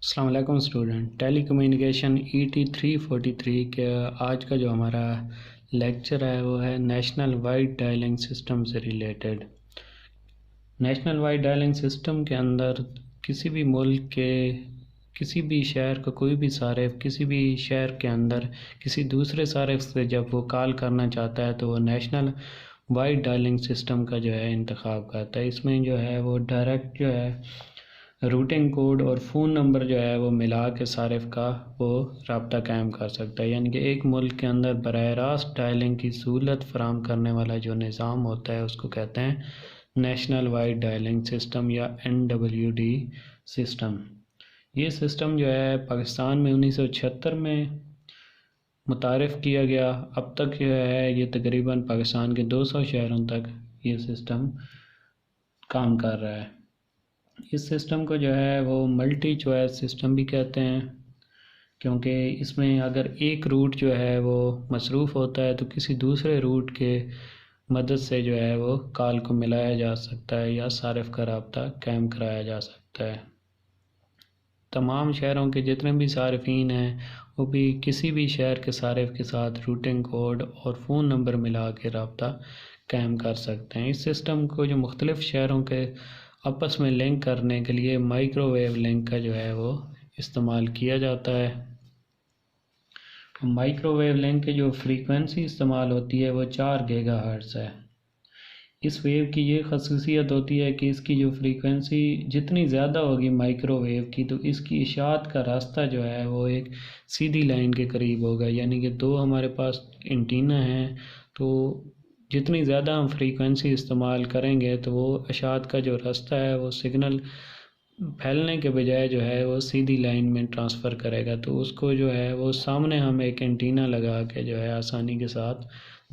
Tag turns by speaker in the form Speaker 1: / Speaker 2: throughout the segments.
Speaker 1: अस्सलाम वालेकुम student. Tele communication ET 343 के आज का जो हमारा लेक्चर है वो है नेशनल वाइड डायलिंग सिस्टम से related. National wide dialing system के अंदर किसी भी मुल्क के किसी भी शहर का कोई भी सारिफ किसी भी शहर के अंदर किसी दूसरे सारिफ से जब वो कॉल करना चाहता है तो वो नेशनल वाइड डायलिंग सिस्टम का जो है इंतखाब करता है। इसमें जो है वो डायरेक्ट जो है रूटिंग कोड और फ़ोन नंबर जो है वो मिला के सारिफ का वो रब्ता कायम कर सकता है। यानी कि एक मुल्क के अंदर बराह रास्त डायलिंग की सहूलत फराहम करने वाला जो निज़ाम होता है उसको कहते हैं नेशनल वाइड डायलिंग सिस्टम या NWD सिस्टम। ये सिस्टम जो है पाकिस्तान में 1976 में मुतारिफ़ किया गया। अब तक जो है ये तकरीबन पाकिस्तान के 200 शहरों तक ये सिस्टम काम कर रहा है। इस सिस्टम को जो है वो मल्टी चॉइस सिस्टम भी कहते हैं, क्योंकि इसमें अगर एक रूट जो है वो मसरूफ़ होता है तो किसी दूसरे रूट के मदद से जो है वो कॉल को मिलाया जा सकता है या सारिफ का रब्ता कायम कराया जा सकता है। तमाम शहरों के जितने भी सारिफीन हैं वो भी किसी भी शहर के सारिफ के साथ रूटिंग कोड और फ़ोन नंबर मिला के रब्ता कायम कर सकते हैं। इस सिस्टम को जो मुख्तलिफ़ शहरों के आपस में लिंक करने के लिए माइक्रोवेव लिंक का जो है वो इस्तेमाल किया जाता है। माइक्रोवेव लिंक की जो फ्रीक्वेंसी इस्तेमाल होती है वो 4 गीगाहर्ट्ज़ है। इस वेव की ये खसूसियत होती है कि इसकी जो फ्रीक्वेंसी जितनी ज़्यादा होगी माइक्रोवेव की तो इसकी इशाअत का रास्ता जो है वो एक सीधी लाइन के करीब होगा। यानी कि दो हमारे पास एंटीना हैं तो जितनी ज़्यादा हम फ्रीक्वेंसी इस्तेमाल करेंगे तो वो इशाअत का जो रास्ता है वो सिग्नल फैलने के बजाय जो है वो सीधी लाइन में ट्रांसफ़र करेगा। तो उसको जो है वो सामने हम एक एंटीना लगा के जो है आसानी के साथ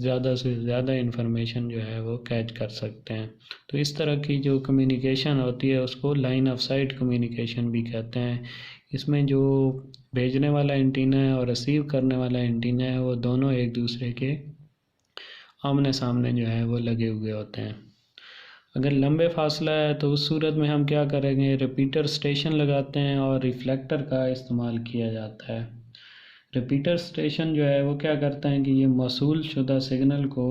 Speaker 1: ज़्यादा से ज़्यादा इन्फॉर्मेशन जो है वो कैच कर सकते हैं। तो इस तरह की जो कम्युनिकेशन होती है उसको लाइन ऑफ साइट कम्युनिकेशन भी कहते हैं। इसमें जो भेजने वाला एंटीना है और रिसीव करने वाला एंटीना है वो दोनों एक दूसरे के आमने सामने जो है वो लगे हुए होते हैं। अगर लंबे फासला है तो उस सूरत में हम क्या करेंगे, रिपीटर स्टेशन लगाते हैं और रिफ्लेक्टर का इस्तेमाल किया जाता है। रिपीटर स्टेशन जो है वो क्या करते हैं कि ये मौसूल शुदा सिग्नल को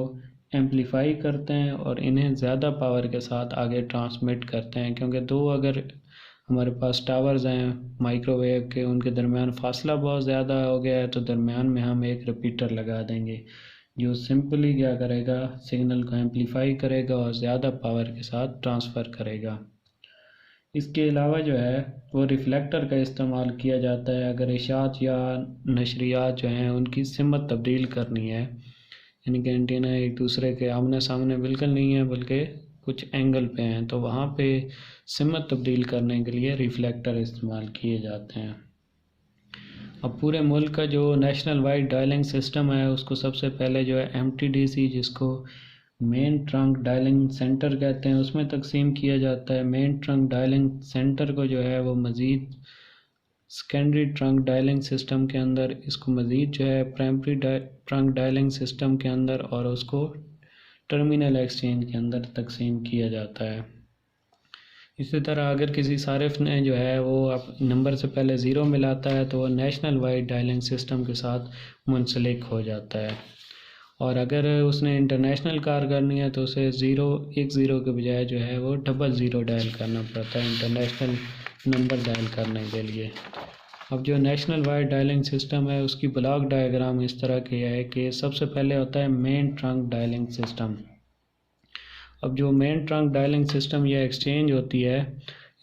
Speaker 1: एम्पलीफाई करते हैं और इन्हें ज़्यादा पावर के साथ आगे ट्रांसमिट करते हैं, क्योंकि दो अगर हमारे पास टावर्स हैं माइक्रोवेव के उनके दरमियान फासला बहुत ज़्यादा हो गया है तो दरमियान में हम एक रिपीटर लगा देंगे जो सिंपली क्या करेगा, सिग्नल को एम्पलीफाई करेगा और ज़्यादा पावर के साथ ट्रांसफ़र करेगा। इसके अलावा जो है वो रिफ्लेक्टर का इस्तेमाल किया जाता है अगर इशाअत या नशरियात जो हैं उनकी सिमत तब्दील करनी है। यानी कि एंटीना एक दूसरे के आमने सामने बिल्कुल नहीं है बल्कि कुछ एंगल पे हैं तो वहाँ पे सिमत तब्दील करने के लिए रिफ्लेक्टर इस्तेमाल किए जाते हैं। अब पूरे मुल्क का जो नेशनल वाइड डायलिंग सिस्टम है उसको सबसे पहले जो है MTDC, जिसको मेन ट्रंक डायलिंग सेंटर कहते हैं, उसमें तकसीम किया जाता है। मेन ट्रंक डायलिंग सेंटर को जो है वो मज़ीद सेकेंडरी ट्रंक डायलिंग सिस्टम के अंदर, इसको मज़ीद जो है प्राइमरी ट्रंक डायलिंग सिस्टम के अंदर और उसको टर्मिनल एक्सचेंज के अंदर तकसीम किया जाता है। इसी तरह अगर किसी सारिफ ने जो है वो आप नंबर से पहले ज़ीरो मिलाता है तो वो नेशनल वाइड डायलिंग सिस्टम के साथ मुंसलिक हो जाता है, और अगर उसने इंटरनेशनल कार करनी है तो उसे एक ज़ीरो के बजाय जो है वो डबल ज़ीरो डायल करना पड़ता है इंटरनेशनल नंबर डायल करने के लिए। अब जो नेशनल वाइड डायलिंग सिस्टम है उसकी ब्लॉक डायग्राम इस तरह की है कि सबसे पहले होता है मेन ट्रंक डायलिंग सिस्टम। अब जो मेन ट्रंक डायलिंग सिस्टम या एक्सचेंज होती है,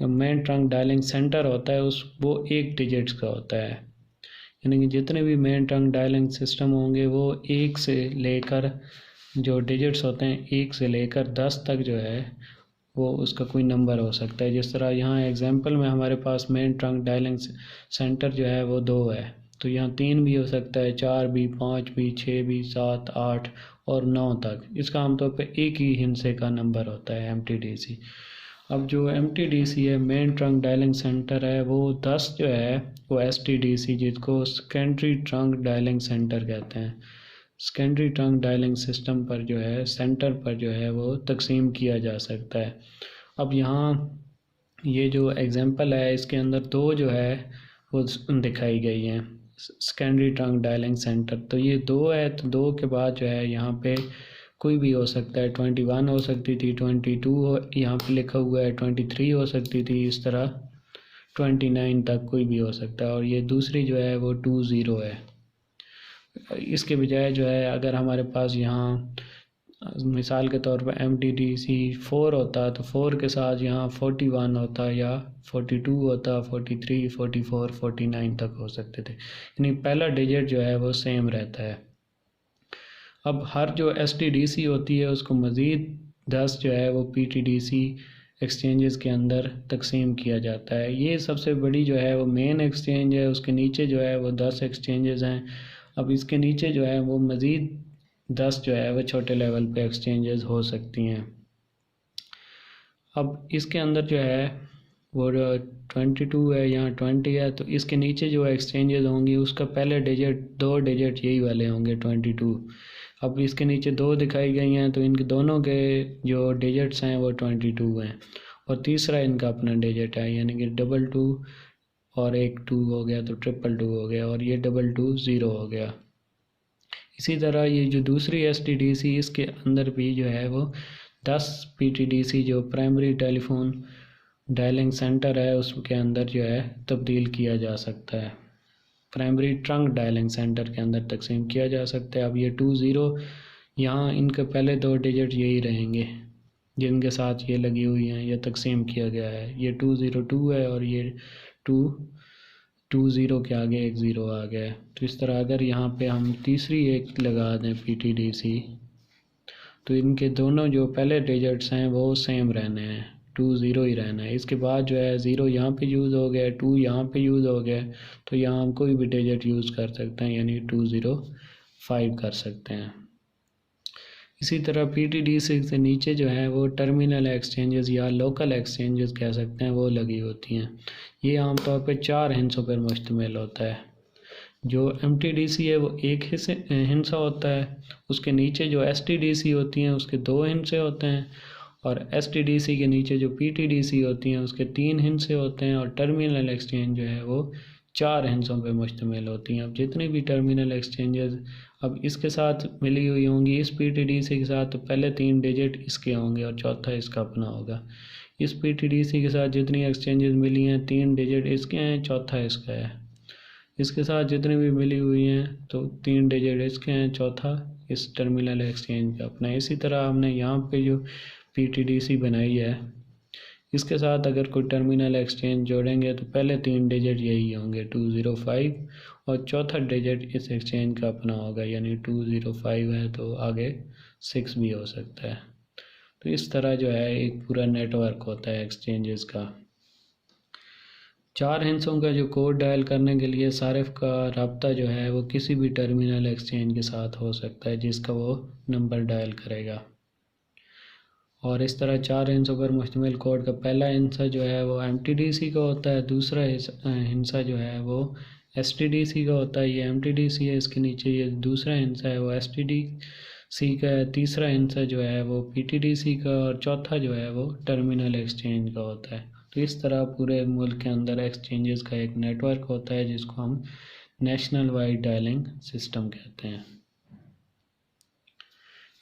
Speaker 1: मेन ट्रंक डायलिंग सेंटर होता है वो 1 डिजिट्स का होता है। यानी कि जितने भी मेन ट्रंक डायलिंग सिस्टम होंगे वो 1 से लेकर जो डिजिट्स होते हैं 1 से लेकर 10 तक जो है वो उसका कोई नंबर हो सकता है। जिस तरह यहाँ एग्जांपल में हमारे पास मेन ट्रंक डायलिंग सेंटर जो है वो 2 है, तो यहाँ 3 भी हो सकता है, 4 भी, 5 भी, 6 भी, 7, 8 और 9 तक। इसका आमतौर पर एक ही हिस्से का नंबर होता है MTDC। अब जो MTDC है मेन ट्रंक डायलिंग सेंटर है वो 10 जो है वो STDC, जिसको सेकेंडरी ट्रंक डायलिंग सेंटर कहते हैं, सेकेंडरी ट्रंक डायलिंग सिस्टम पर जो है सेंटर पर जो है वो तकसीम किया जा सकता है। अब यहाँ ये जो एग्जांपल है इसके अंदर दो जो है वो दिखाई गई हैं, सेकेंडरी ट्रंक डायलिंग सेंटर। तो ये दो है, तो दो के बाद जो है यहाँ पे कोई भी हो सकता है, 21 हो सकती थी, 22 यहाँ पे लिखा हुआ है, 23 हो सकती थी, इस तरह 29 तक कोई भी हो सकता है। और ये दूसरी जो है वो 20 है। इसके बजाय जो है अगर हमारे पास यहाँ मिसाल के तौर पर MTDC 4 होता तो 4 के साथ यहाँ 41 होता या 42 होता, 43, 44, 49 तक हो सकते थे, यानी पहला डिजिट जो है वो सेम रहता है। अब हर जो STDC होती है उसको मज़ीद 10 जो है वो PTDC एक्सचेंजेस के अंदर तकसीम किया जाता है। ये सबसे बड़ी जो है वो मेन एक्सचेंज है, उसके नीचे जो है वो 10 एक्सचेंजेस हैं। अब इसके नीचे जो है वो मज़ीद 10 जो है वो छोटे लेवल पे एक्सचेंजेस हो सकती हैं। अब इसके अंदर जो है वो 22 है, यहाँ 20 है, तो इसके नीचे जो एक्सचेंजेस होंगी उसका पहले डिजिट 2 डिजिट यही वाले होंगे 22। अब इसके नीचे 2 दिखाई गई हैं तो इनके दोनों के जो डिजिट्स हैं वो 22 हैं, और तीसरा इनका अपना डिजिट है, यानी कि 22 और एक 2 हो गया तो 222 हो गया, और ये 220 हो गया। इसी तरह ये जो दूसरी STDC इसके अंदर भी जो है वो 10 PTDC जो प्राइमरी टेलीफोन डायलिंग सेंटर है उसके अंदर जो है तब्दील किया जा सकता है, प्राइमरी ट्रंक डायलिंग सेंटर के अंदर तकसीम किया जा सकता है। अब ये 20 यहाँ इनके पहले 2 डिजिट यही रहेंगे जिनके साथ ये लगी हुई हैं, यह तकसीम किया गया है। ये 202 है और ये 220 के आगे एक 0 आ गया है। तो इस तरह अगर यहाँ पे हम तीसरी एक लगा दें PTDC, तो इनके दोनों जो पहले डिजिट्स हैं वो सेम रहने हैं, 20 ही रहना है। इसके बाद जो है 0 यहाँ पे यूज़ हो गया, 2 यहाँ पे यूज़ हो गया, तो यहाँ हम कोई भी डिजिट यूज़ कर सकते हैं, यानी 205 कर सकते हैं। इसी तरह PTDC से नीचे जो है वो टर्मिनल एक्सचेंजेस या लोकल एक्सचेंजेस कह सकते हैं वो लगी होती हैं। ये आमतौर पर 4 हिस्सों पर मुश्तमिल होता है। जो MTDC है वो एक हिस्सा होता है, उसके नीचे जो STDC होती हैं उसके 2 हिस्से होते हैं, और STDC के नीचे जो PTDC होती हैं उसके 3 हिस्से होते हैं, और टर्मिनल एक्सचेंज जो है वो 4 हिस्सों पे मुश्तमिल होती हैं। अब जितनी भी टर्मिनल एक्सचेंजेस अब इसके साथ मिली हुई होंगी इस PTDC के साथ, तो पहले 3 डिजिट इसके होंगे और चौथा इसका अपना होगा। इस PTDC के साथ जितनी एक्सचेंजेस मिली हैं 3 डिजिट इसके हैं, चौथा इसका है। इसके साथ जितनी भी मिली हुई हैं तो 3 डिजिट इसके हैं, चौथा इस टर्मिनल एक्सचेंज का अपना। इसी तरह हमने यहाँ पे जो PTDC बनाई है इसके साथ अगर कोई टर्मिनल एक्सचेंज जोड़ेंगे तो पहले 3 डिजिट यही होंगे 205, और चौथा डिजिट इस एक्सचेंज का अपना होगा, यानी 205 है तो आगे 6 भी हो सकता है। तो इस तरह जो है एक पूरा नेटवर्क होता है एक्सचेंजेस का। 4 हिस्सों का जो कोड डायल करने के लिए सारिफ का रब्ता जो है वो किसी भी टर्मिनल एक्सचेंज के साथ हो सकता है जिसका वो नंबर डायल करेगा। और इस तरह 4 हिस्सों पर मुश्तमिल कोड का पहला हिस्सा जो है वो MTDC का होता है, दूसरा हिस्सा जो है वो STDC का होता है, ये MTDC है, इसके नीचे ये दूसरा हिस्सा है वो STDC का है, तीसरा हिस्सा जो है वो PTDC का, और चौथा जो है वो टर्मिनल एक्सचेंज का होता है। तो इस तरह पूरे मुल्क के अंदर एक्सचेंजेस का एक नेटवर्क होता है जिसको हम नेशनल वाइड डायलिंग सिस्टम कहते हैं।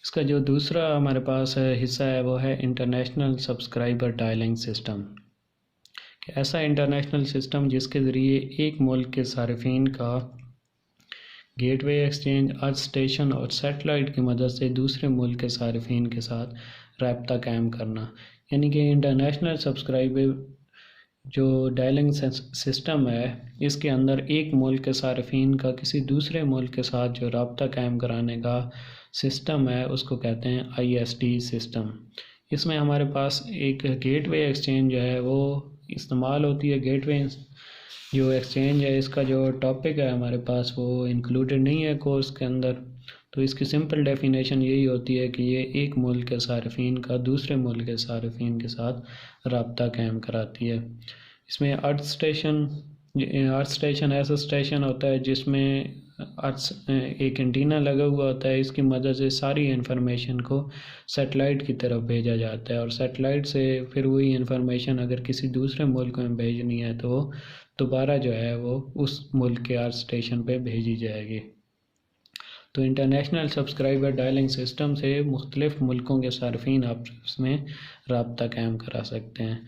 Speaker 1: इसका जो दूसरा हमारे पास हिस्सा है वो है इंटरनेशनल सब्सक्राइबर डायलिंग सिस्टम। ऐसा इंटरनेशनल सिस्टम जिसके ज़रिए एक मुल्क के सार्फिन का गेटवे एक्सचेंज, अर्थ स्टेशन और सैटेलाइट की मदद से दूसरे मुल्क के सार्फिन के साथ रब्ता कायम करना, यानी कि इंटरनेशनल सब्सक्राइबर जो डायलिंग सिस्टम है इसके अंदर एक मुल्क के सार्फिन का किसी दूसरे मुल्क के साथ जो रब्ता कायम कराने का सिस्टम है उसको कहते हैं ISD सिस्टम। इसमें हमारे पास एक गेटवे एक्सचेंज जो है वो इस्तेमाल होती है। गेटवे जो एक्सचेंज है इसका जो टॉपिक है हमारे पास वो इंक्लूडेड नहीं है कोर्स के अंदर, तो इसकी सिंपल डेफिनेशन यही होती है कि ये एक मुल्क के सार्फिन का दूसरे मुल्क के सार्फिन के साथ रब्ता कायम कराती है। इसमें अर्थ स्टेशन अर्थ स्टेशन ऐसा स्टेशन होता है जिसमें अर्थ एक एंटीना लगा हुआ होता है। इसकी मदद से सारी इन्फॉर्मेशन को सैटेलाइट की तरफ भेजा जाता है और सैटेलाइट से फिर वही इन्फॉर्मेशन अगर किसी दूसरे मुल्क में भेजनी है तो दोबारा जो है वो उस मुल्क के अर्थ स्टेशन पे भेजी जाएगी। तो इंटरनेशनल सब्सक्राइबर डायलिंग सिस्टम से मुख्तलिफ़ मुल्कों के सार्फिन आपस में रब्ता कायम करा सकते हैं।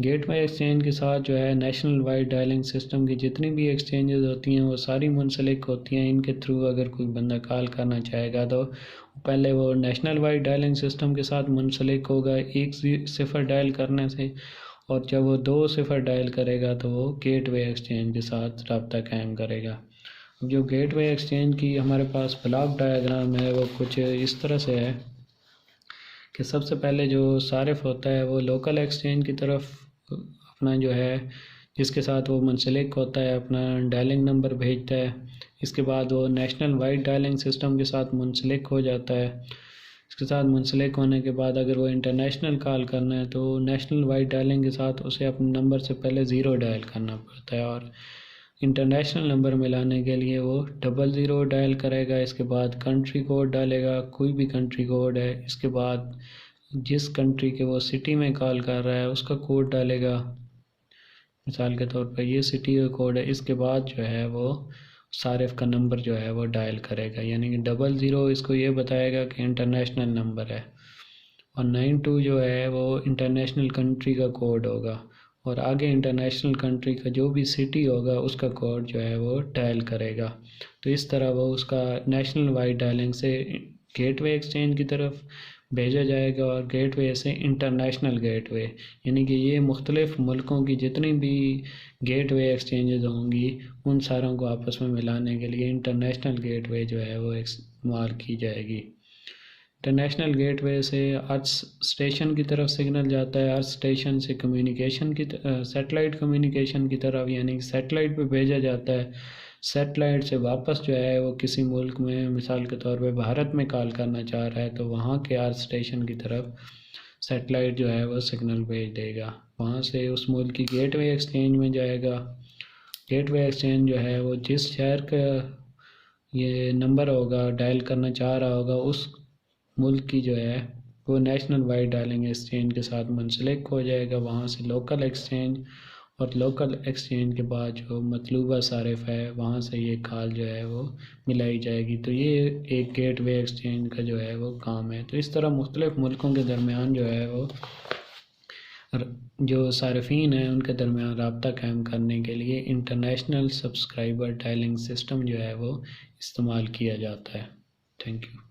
Speaker 1: गेटवे एक्सचेंज के साथ जो है नेशनल वाइड डायलिंग सिस्टम की जितनी भी एक्सचेंजेस होती हैं वो सारी मुंसलिक होती हैं। इनके थ्रू अगर कोई बंदा कॉल करना चाहेगा तो पहले वो नेशनल वाइड डायलिंग सिस्टम के साथ मुंसलिक होगा 1 डायल करने से, और जब वो 2 डायल करेगा तो वो गेटवे एक्सचेंज के साथ रब्ता कायम करेगा। अब जो गेटवे एक्सचेंज की हमारे पास ब्लॉक डायग्राम है वो कुछ इस तरह से है कि सबसे पहले जो सारिफ होता है वो लोकल एक्सचेंज की तरफ अपना जो है जिसके साथ वो मुंसलिक होता है अपना डायलिंग नंबर भेजता है। इसके बाद वो नेशनल वाइड डायलिंग सिस्टम के साथ मुंसलिक हो जाता है। इसके साथ मुंसलिक होने के बाद अगर वो इंटरनेशनल कॉल करना है तो नेशनल वाइड डायलिंग के साथ उसे अपने नंबर से पहले 0 डायल करना पड़ता है, और इंटरनेशनल नंबर मिलाने के लिए वो 00 डायल करेगा। इसके बाद कंट्री कोड डालेगा, कोई भी कंट्री कोड है। इसके बाद जिस कंट्री के वो सिटी में कॉल कर रहा है उसका कोड डालेगा, मिसाल के तौर पर ये सिटी का कोड है। इसके बाद जो है वो सारिफ का नंबर जो है वो डायल करेगा, यानी कि 00 इसको ये बताएगा कि इंटरनेशनल नंबर है, और 92 जो है वो इंटरनेशनल कंट्री का कोड होगा, और आगे इंटरनेशनल कंट्री का जो भी सिटी होगा उसका कोड जो है वो डायल करेगा। तो इस तरह वो उसका नेशनल वाइड डायलिंग से गेटवे एक्सचेंज की तरफ भेजा जाएगा और गेटवे से इंटरनेशनल गेटवे, यानी कि ये मुख्तलिफ़ मुल्कों की जितनी भी गेटवे एक्सचेंजेस होंगी उन सारों को आपस में मिलाने के लिए इंटरनेशनल गेटवे जो है वो इस्तेमाल की जाएगी। इंटरनेशनल गेटवे से अर्थ स्टेशन की तरफ सिग्नल जाता है, अर्थ स्टेशन से कम्युनिकेशन की सैटेलाइट कम्युनिकेशन की तरफ, यानी सैटेलाइट पे भेजा जाता है। सैटेलाइट से वापस जो है वो किसी मुल्क में मिसाल के तौर पे भारत में कॉल करना चाह रहा है तो वहाँ के अर्थ स्टेशन की तरफ सैटेलाइट जो है वो सिग्नल भेज देगा। वहाँ से उस मुल्क की गेटवे एक्सचेंज में जाएगा। गेटवे एक्सचेंज जो है वो जिस शहर का ये नंबर होगा डायल करना चाह रहा होगा उस मुल्क की जो है वो नेशनल वाइड डायलिंग एक्सचेंज के साथ मुंसलिक हो जाएगा। वहाँ से लोकल एक्सचेंज, और लोकल एक्सचेंज के बाद जो मतलूबा सारिफ है वहाँ से ये कॉल जो है वो मिलाई जाएगी। तो ये एक गेटवे एक्सचेंज का जो है वो काम है। तो इस तरह मुख्तलिफ़ मुल्कों के दरमियान जो है वो जो सारिफीन हैं उनके दरमियान रब्ता कायम करने के लिए इंटरनेशनल सब्सक्राइबर डायलिंग सिस्टम जो है वो इस्तेमाल किया जाता है। Thank you.